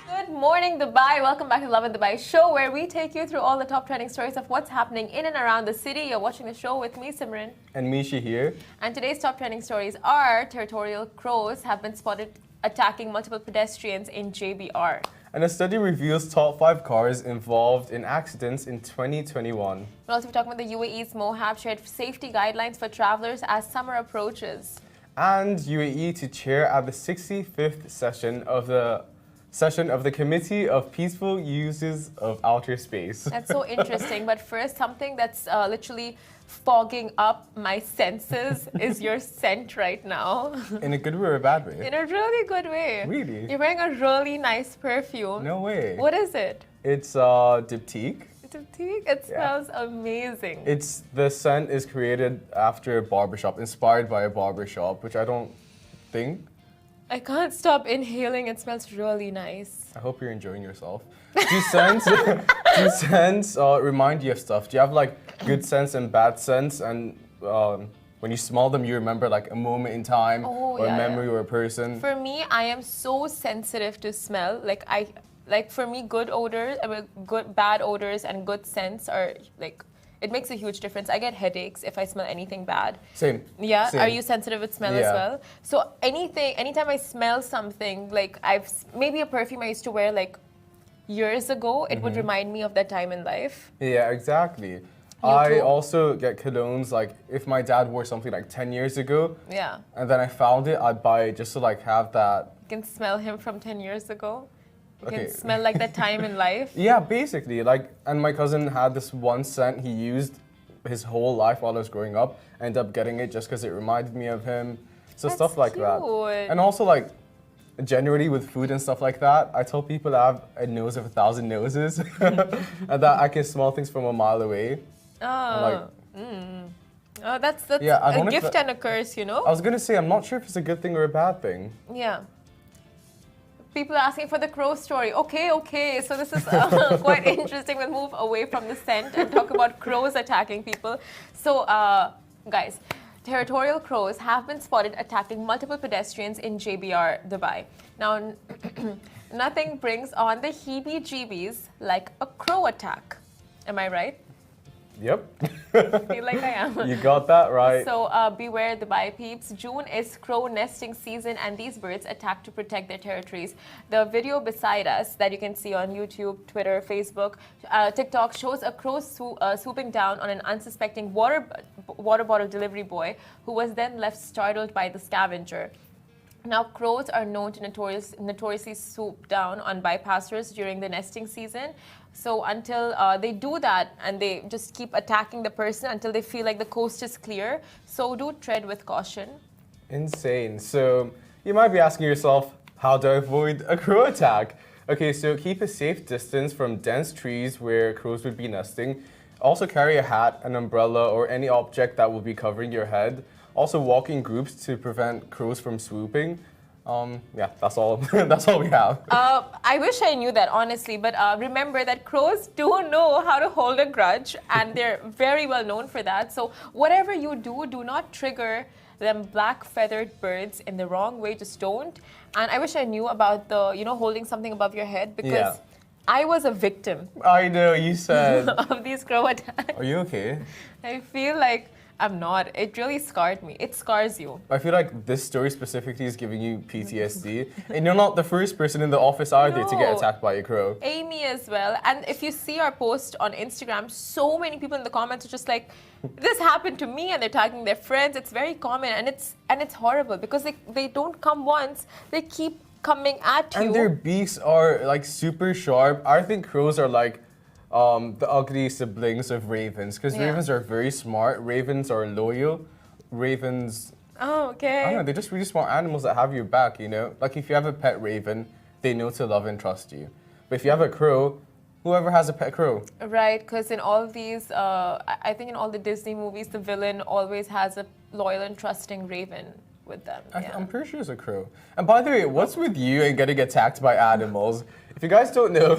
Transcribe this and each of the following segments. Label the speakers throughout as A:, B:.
A: Good morning, Dubai. Welcome back to Love in Dubai show, where we take you through all the top trending stories of what's happening in and around the city. You're watching the show with me, Simran.
B: And Misha here.
A: And today's top trending stories are territorial crows have been spotted attacking multiple pedestrians in JBR.
B: And a study reveals top 5 cars involved in accidents in 2021.
A: We'll also be talking about the UAE's Mohab shared safety guidelines for travelers as summer approaches.
B: And UAE to chair at the 65th session of the Committee of Peaceful Uses of Outer Space.
A: That's so interesting. But first, something that's literally fogging up my senses is your scent right now.
B: In a good way or a bad way?
A: In a really good way.
B: Really?
A: You're wearing a really nice perfume.
B: No way.
A: What is it?
B: It's Diptyque.
A: Diptyque? It smells amazing.
B: The scent is created after a barbershop, inspired by a barbershop, which I don't think.
A: I can't stop inhaling. It smells really nice.
B: I hope you're enjoying yourself. Do scents remind you of stuff? Do you have like good scents and bad scents? And when you smell them, you remember like a moment in time or a memory or a person?
A: For me, I am so sensitive to smell. For me, good odors, bad odors and good scents are like, it makes a huge difference. I get headaches if I smell anything bad.
B: Same.
A: Yeah?
B: Same.
A: Are you sensitive with smell as well? So anytime I smell something, like maybe a perfume I used to wear like years ago, it would remind me of that time in life.
B: Yeah, exactly. I also get colognes, like if my dad wore something like 10 years ago, and then I found it, I'd buy it just to like have that.
A: You can smell him from 10 years ago. You can smell like that time in life.
B: Yeah, basically. And my cousin had this one scent he used his whole life while I was growing up. I ended up getting it just because it reminded me of him. So
A: That's
B: stuff like
A: cute.
B: that. And also like, generally with food and stuff like that, I tell people I have a nose of 1,000 noses. And that I can smell things from a mile away.
A: Oh, that's a gift and a curse, you know?
B: I was going to say, I'm not sure if it's a good thing or a bad thing.
A: Yeah. People are asking for the crow story. Okay. So this is quite interesting. We'll move away from the scent and talk about crows attacking people. So, guys, territorial crows have been spotted attacking multiple pedestrians in JBR, Dubai. Now, nothing brings on the heebie-jeebies like a crow attack. Am I right?
B: Yep.
A: I feel like I am.
B: You got that right.
A: So beware, Dubai peeps. June is crow nesting season, and these birds attack to protect their territories. The video beside us that you can see on YouTube, Twitter, Facebook, TikTok shows a crow swooping down on an unsuspecting water bottle delivery boy who was then left startled by the scavenger. Now, crows are known to notoriously swoop down on bypassers during the nesting season. So until they do that and they just keep attacking the person until they feel like the coast is clear. So do tread with caution.
B: Insane. So you might be asking yourself, how do I avoid a crow attack? Okay, so keep a safe distance from dense trees where crows would be nesting. Also carry a hat, an umbrella, or any object that will be covering your head. Also walk in groups to prevent crows from swooping. Yeah, that's all. That's all we have.
A: I wish I knew that, honestly, but remember that crows do know how to hold a grudge, and they're very well known for that. So whatever you do, do not trigger them black-feathered birds in the wrong way. Just don't. And I wish I knew about the, holding something above your head, because
B: Yeah.
A: I was a victim
B: I know, you said.
A: of these crow attacks.
B: Are you okay?
A: I feel like I'm not. It really scarred me. It scars you.
B: I feel like this story specifically is giving you PTSD. And you're not the first person in the office either to get
A: No.
B: attacked by a crow.
A: Amy as well. And if you see our post on Instagram, so many people in the comments are just like, this happened to me, and they're tagging their friends. It's very common, and it's horrible because they don't come once. They keep coming at you.
B: And their beaks are like super sharp. I think crows are like the ugly siblings of ravens, because
A: Yeah.
B: ravens are very smart. Ravens are loyal. Ravens,
A: Oh, okay.
B: I don't know, they're just really smart animals that have your back, Like if you have a pet raven, they know to love and trust you. But if you have a crow, whoever has a pet crow.
A: Right, because in all of these, I think in all the Disney movies, the villain always has a loyal and trusting raven with them. Yeah.
B: I'm pretty sure it's a crow. And by the way, what's with you and getting attacked by animals? If you guys don't know,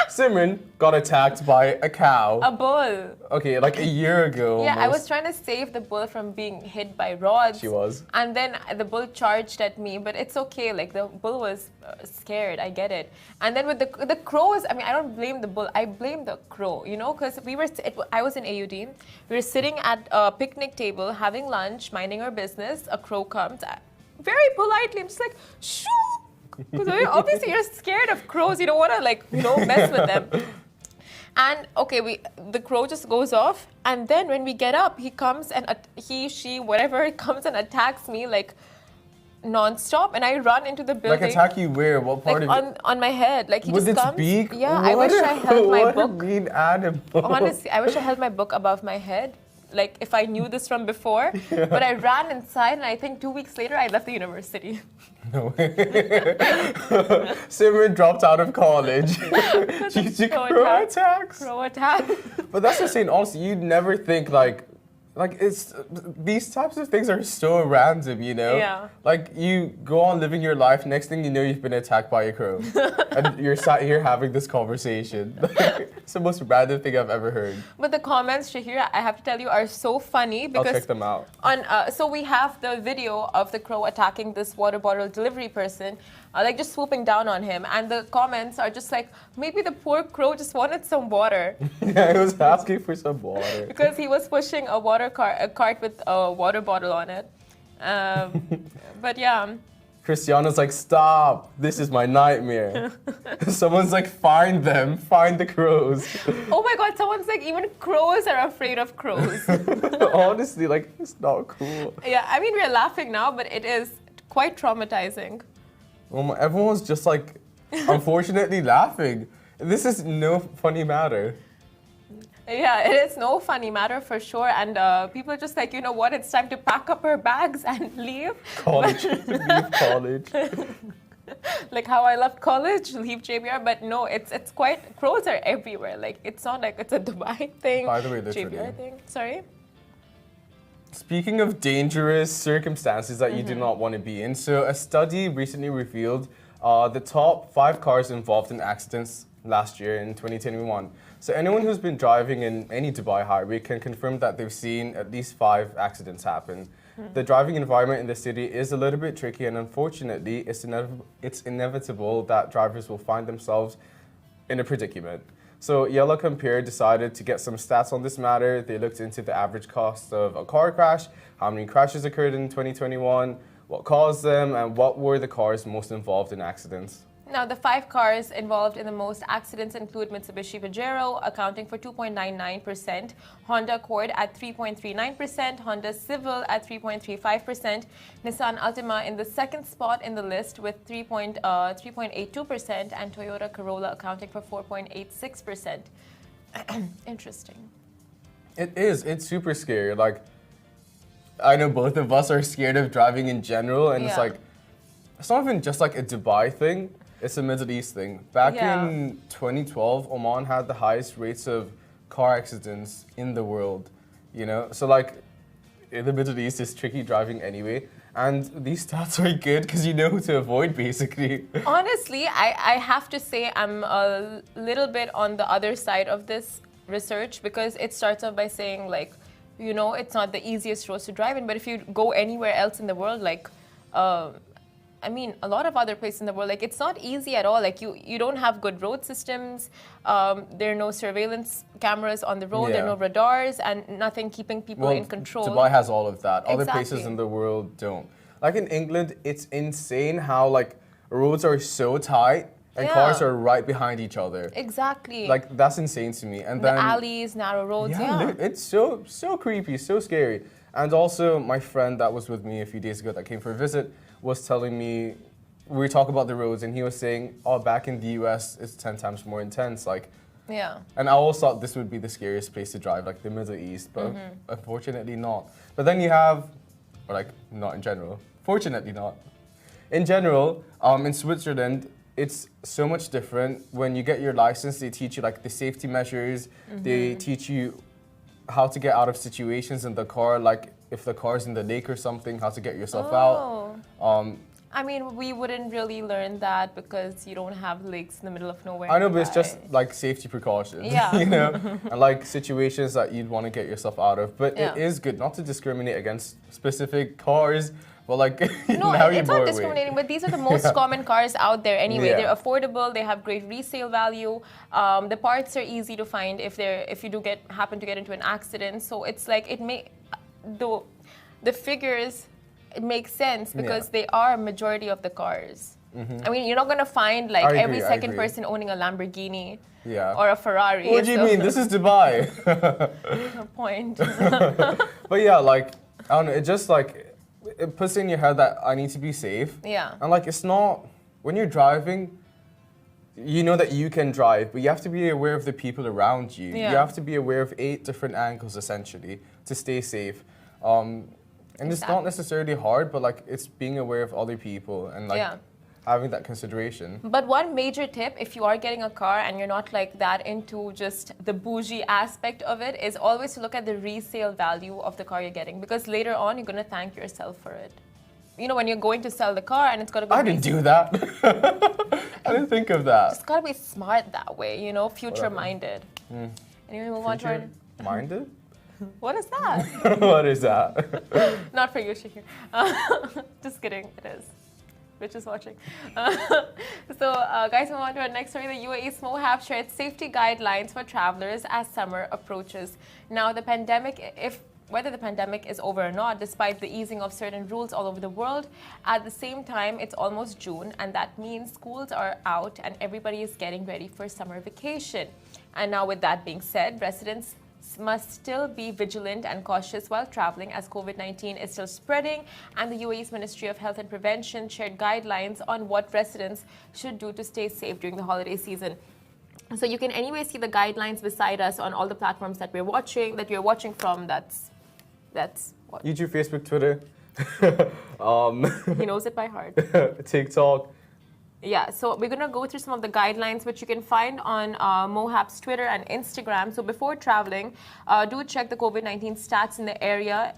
B: Simran got attacked by a cow.
A: A bull.
B: Okay, like a year ago.
A: Yeah, I
B: almost.
A: was trying to save the bull from being hit by rods.
B: She was.
A: And then the bull charged at me, but it's okay. Like, the bull was scared. I get it. And then with the crows, I mean, I don't blame the bull. I blame the crow, because I was in AUD. We were sitting at a picnic table having lunch, minding our business. A crow comes. Very politely, I'm just like, shoo! Because obviously you're scared of crows. You don't want to mess with them. And okay, the crow just goes off, and then when we get up, he comes and he, she, whatever, comes and attacks me like non-stop, and I run into the building.
B: Like attack you where? What part
A: like
B: of it?
A: on my head, like he
B: With
A: just
B: its
A: comes.
B: beak?
A: Yeah, I wish I held my
B: What a
A: book.
B: mean animal.
A: Honestly, I wish I held my book above my head. Like if I knew this from before, but I ran inside, and I think 2 weeks later I left the university.
B: No way. Simran dropped out of college due to crow attacks.
A: Crow attack.
B: But that's insane. Honestly, you'd never think like it's these types of things are so random,
A: Yeah.
B: Like you go on living your life, next thing you know, you've been attacked by a crow, and you're sat here having this conversation. It's the most random thing I've ever heard.
A: But the comments, Shahira, I have to tell you, are so funny
B: I'll
A: because
B: check them out.
A: so we have the video of the crow attacking this water bottle delivery person, like just swooping down on him, and the comments are just like, maybe the poor crow just wanted some water
B: Yeah, I was asking for some water.
A: because he was pushing a cart with a water bottle on it. But yeah.
B: Christiana's like, stop! This is my nightmare. Someone's like, find them, find the crows.
A: Oh my God! Someone's like, even crows are afraid of crows.
B: Honestly, like, it's not cool.
A: Yeah, I mean, we're laughing now, but it is quite traumatizing.
B: Everyone's just like, unfortunately, laughing. This is no funny matter.
A: Yeah, it is no funny matter for sure. And people are just like, you know what? It's time to pack up our bags and leave.
B: College, leave college.
A: Like how I left college, leave JBR. But no, it's quite, crows are everywhere. Like, it's not like it's a Dubai thing.
B: By the way, literally.
A: JBR thing. Sorry?
B: Speaking of dangerous circumstances that you do not want to be in, so a study recently revealed the top 5 cars involved in accidents last year in 2021. So anyone who's been driving in any Dubai highway can confirm that they've seen at least 5 accidents happen. The driving environment in the city is a little bit tricky, and unfortunately, it's inevitable that drivers will find themselves in a predicament. So Yellow Compare decided to get some stats on this matter. They looked into the average cost of a car crash, how many crashes occurred in 2021, what caused them, and what were the cars most involved in accidents.
A: Now, the 5 cars involved in the most accidents include Mitsubishi Pajero, accounting for 2.99%, Honda Accord at 3.39%, Honda Civic at 3.35%, Nissan Altima in the second spot in the list with 3.82%, and Toyota Corolla accounting for 4.86%. Interesting.
B: It is. It's super scary. Like, I know both of us are scared of driving in general, and it's
A: Yeah.
B: like, it's not even just like a Dubai thing. It's a Middle East thing. Back
A: Yeah.
B: in 2012, Oman had the highest rates of car accidents in the world, So like, in the Middle East, it's tricky driving anyway. And these stats are good because you know who to avoid, basically.
A: Honestly, I have to say I'm a little bit on the other side of this research because it starts off by saying like, you know, it's not the easiest roads to drive in, but if you go anywhere else in the world, like, I mean, a lot of other places in the world, like, it's not easy at all. Like, you don't have good road systems. There are no surveillance cameras on the road. There are no radars and nothing keeping people in control.
B: Dubai has all of that. Other
A: Exactly.
B: places in the world don't. Like in England, it's insane how like roads are so tight and cars are right behind each other.
A: Exactly.
B: Like that's insane to me. And
A: the
B: then
A: alleys, narrow roads.
B: It's so creepy, so scary. And also, my friend that was with me a few days ago that came for a visit was telling me, we talk about the roads, and he was saying, oh, back in the US, it's 10 times more intense. Like, and I always thought this would be the scariest place to drive, like the Middle East, but unfortunately not. But then you have, or like, not in general, fortunately not. In general, in Switzerland, it's so much different. When you get your license, they teach you like the safety measures, they teach you how to get out of situations in the car, like if the car's in the lake or something, how to get yourself out.
A: I mean, we wouldn't really learn that because you don't have lakes in the middle of nowhere.
B: I know, but it's just like safety precautions, you know, and like situations that you'd want to get yourself out of. But it is good not to discriminate against specific cars, but like
A: no, it's not discriminating. But these are the most common cars out there anyway. They're affordable. They have great resale value. The parts are easy to find if you do happen to get into an accident. So it's like the figures. It makes sense because they are a majority of the cars. I mean, you're not going to find like every second person owning a Lamborghini or a Ferrari.
B: What do you mean? This is Dubai.
A: No point.
B: But yeah, like, I don't know, it just like, it puts in your head that I need to be safe.
A: Yeah.
B: And like, it's not, when you're driving, you know that you can drive, but you have to be aware of the people around you. You have to be aware of 8 different angles, essentially, to stay safe. And it's not necessarily hard, but like it's being aware of other people and like having that consideration.
A: But one major tip, if you are getting a car and you're not like that into just the bougie aspect of it, is always to look at the resale value of the car you're getting, because later on you're going to thank yourself for it. You know, when you're going to sell the car and it's got to go.
B: I didn't do that. I didn't think of that.
A: It's got to be smart that way, you know, future-minded. Anyway, move on to our...
B: Minded?
A: What is that?
B: What is that?
A: Not for you, Shahir. Just kidding, it is. Which is watching. Guys, move on to our next story. The UAE's MOHAB shared safety guidelines for travelers as summer approaches. Now, the pandemic, whether the pandemic is over or not, despite the easing of certain rules all over the world, at the same time, it's almost June, and that means schools are out and everybody is getting ready for summer vacation. And now, with that being said, residents must still be vigilant and cautious while traveling as COVID-19 is still spreading, and the UAE's Ministry of Health and Prevention shared guidelines on what residents should do to stay safe during the holiday season. So you can anyway see the guidelines beside us on all the platforms that you're watching from. That's what?
B: YouTube, Facebook, Twitter.
A: He knows it by heart.
B: TikTok.
A: Yeah, so we're going to go through some of the guidelines which you can find on MOHAB's Twitter and Instagram. So before traveling, do check the COVID-19 stats in the area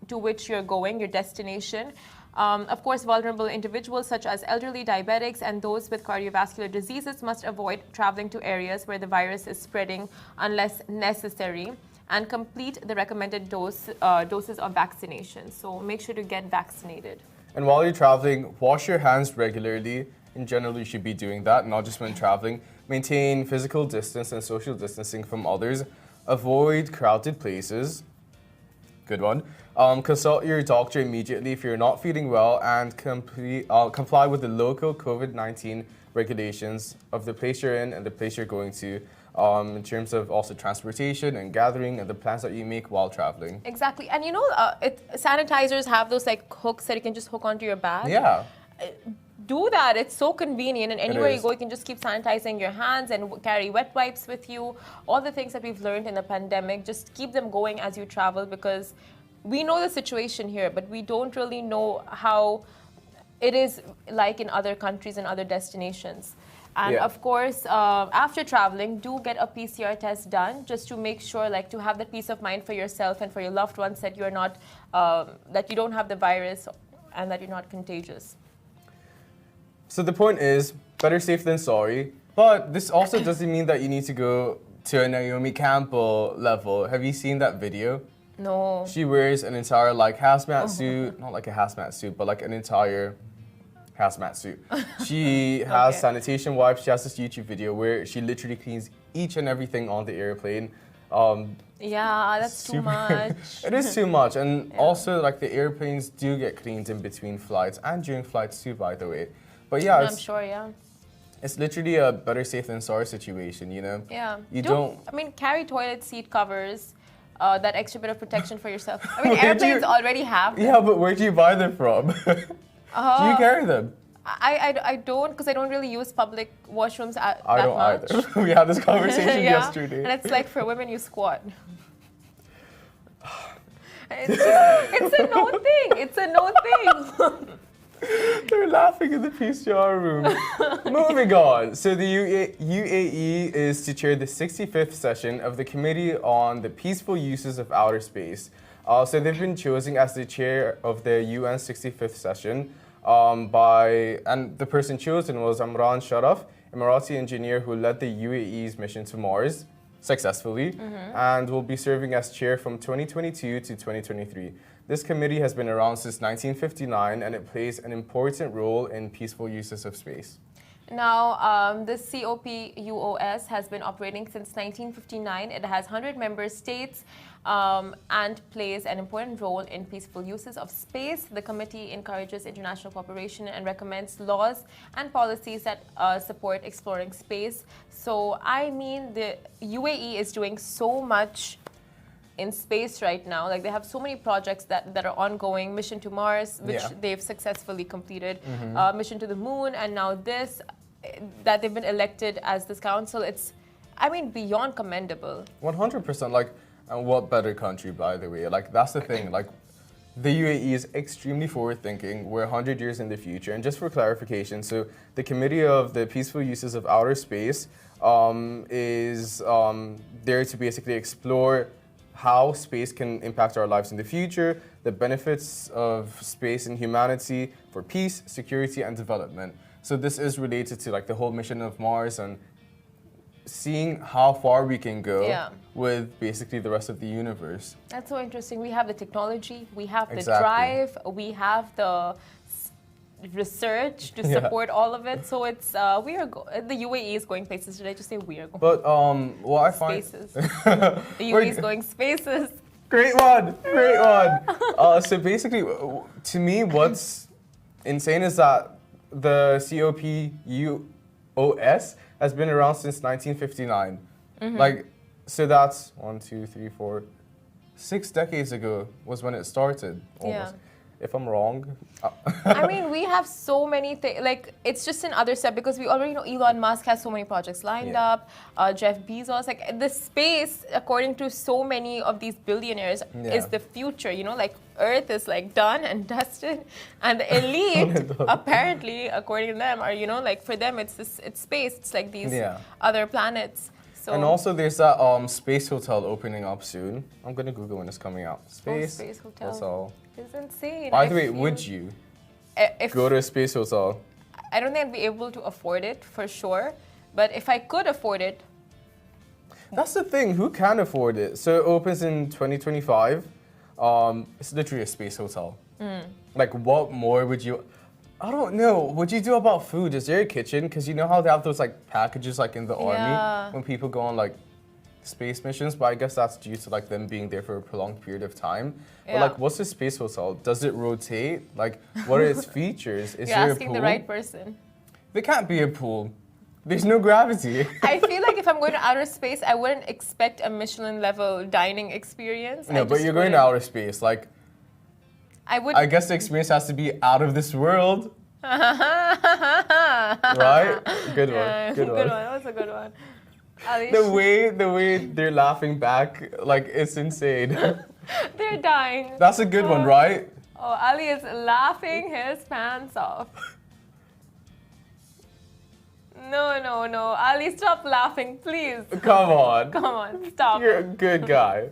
A: to which you're going, your destination. Of course, vulnerable individuals such as elderly, diabetics, and those with cardiovascular diseases must avoid traveling to areas where the virus is spreading unless necessary, and complete the recommended doses of vaccination. So make sure to get vaccinated.
B: And while you're traveling, wash your hands regularly. In general, you should be doing that, not just when traveling. Maintain physical distance and social distancing from others. Avoid crowded places. Good one. Consult your doctor immediately if you're not feeling well, and comply with the local COVID-19 regulations of the place you're in and the place you're going to, in terms of also transportation and gathering and the plans that you make while traveling.
A: Exactly. And you know, sanitizers have those like hooks that you can just hook onto your bag.
B: Yeah.
A: Do that. It's so convenient, and anywhere you go, you can just keep sanitizing your hands and carry wet wipes with you. All the things that we've learned in the pandemic, just keep them going as you travel, because we know the situation here, but we don't really know how it is like in other countries and other destinations. And of course, after traveling, do get a PCR test done, just to make sure, like, to have the peace of mind for yourself and for your loved ones that you're not, that you don't have the virus, and that you're not contagious.
B: So the point is, better safe than sorry. But this also doesn't mean that you need to go to a Naomi Campbell level. Have you seen that video?
A: No.
B: She wears an entire like hazmat suit, not like a hazmat suit, but like an entire hazmat suit. She has sanitation wipes. She has this YouTube video where she literally cleans each and everything on the airplane.
A: Yeah, that's too much.
B: It is too much, and also like the airplanes do get cleaned in between flights and during flights too, by the way. But yeah,
A: I'm sure, yeah.
B: It's literally a better safe than sorry situation, you know?
A: Yeah.
B: You don't...
A: I mean, carry toilet seat covers, that extra bit of protection for yourself. I mean, airplanes already have them.
B: Yeah, but where do you buy them from? Do you carry them?
A: I don't, because I don't really use public washrooms
B: I
A: that
B: don't
A: much.
B: either. We had this conversation yesterday.
A: And it's like for women, you squat. It's a no thing. It's a no thing.
B: They're laughing in the PCR room. Moving on. So the UAE is to chair the 65th session of the Committee on the Peaceful Uses of Outer Space. So they've been chosen as the chair of the UN 65th session and the person chosen was Amran Sharaf, Emirati engineer who led the UAE's mission to Mars successfully and will be serving as chair from 2022 to 2023. This committee has been around since 1959 and it plays an important role in peaceful uses of space.
A: Now, the COPUOS has been operating since 1959. It has 100 member states and plays an important role in peaceful uses of space. The committee encourages international cooperation and recommends laws and policies that support exploring space. So, I mean, the UAE is doing so much in space right now. Like, they have so many projects that are ongoing. Mission to Mars, which they've successfully completed. Mission to the Moon, and now this, that they've been elected as this council. It's, I mean, beyond commendable.
B: 100%. Like, and what better country, by the way? Like, that's the thing. Like, the UAE is extremely forward-thinking. We're 100 years in the future. And just for clarification, so the Committee of the Peaceful Uses of Outer Space is there to basically explore how space can impact our lives in the future, the benefits of space and humanity for peace, security, and development. So this is related to like the whole mission of Mars and seeing how far we can go with basically the rest of the universe.
A: That's so interesting. We have the technology, we have the drive, we have the research to support all of it. So it's the UAE is going places. Did I just say we are going?
B: But what I find
A: spaces. The UAE is going spaces.
B: Great one, great one. So basically, to me, what's insane is that the COPUOS has been around since 1959. Like, so that's 6 decades ago was when it started, almost. If I'm wrong.
A: I mean, we have so many things, like, it's just another step because we already know Elon Musk has so many projects lined up, Jeff Bezos, like, the space, according to so many of these billionaires, is the future, you know, like, Earth is, like, done and dusted, and the elite, apparently, according to them, are, you know, like, for them, it's space, it's like these other planets. So
B: and also there's that space hotel opening up soon. I'm gonna Google when it's coming out. Space hotel.
A: It's insane.
B: By the way, would you go to a space hotel?
A: I don't think I'd be able to afford it for sure, but if I could afford it.
B: That's the thing. Who can afford it? So it opens in 2025. It's literally a space hotel. Like, what more would you? I don't know. What do you do about food? Is there a kitchen? Because you know how they have those like packages like in the army when people go on like space missions, but I guess that's due to like them being there for a prolonged period of time. But like, what's a space hotel? Does it rotate? Like, what are its features? Is
A: You're
B: there
A: asking
B: a pool?
A: the right person.
B: There can't be a pool. There's no gravity.
A: I feel like if I'm going to outer space, I wouldn't expect a Michelin level dining experience.
B: No, but you're going to outer space. Like, I guess the experience has to be out of this world. Right? Good one. Good one.
A: That was a good one.
B: The way they're laughing back, like, it's insane.
A: They're dying.
B: That's a good one, right?
A: Oh, Ali is laughing his pants off. No. Ali, stop laughing, please.
B: Come on.
A: Come on, stop.
B: You're a good guy.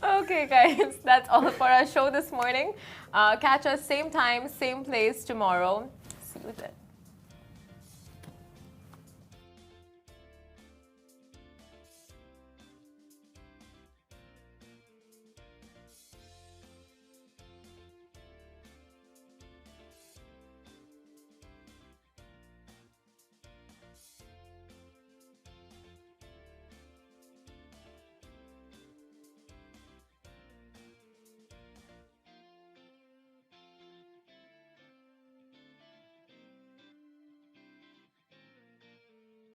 A: Okay, guys, that's all for our show this morning. Catch us same time, same place tomorrow. See you then.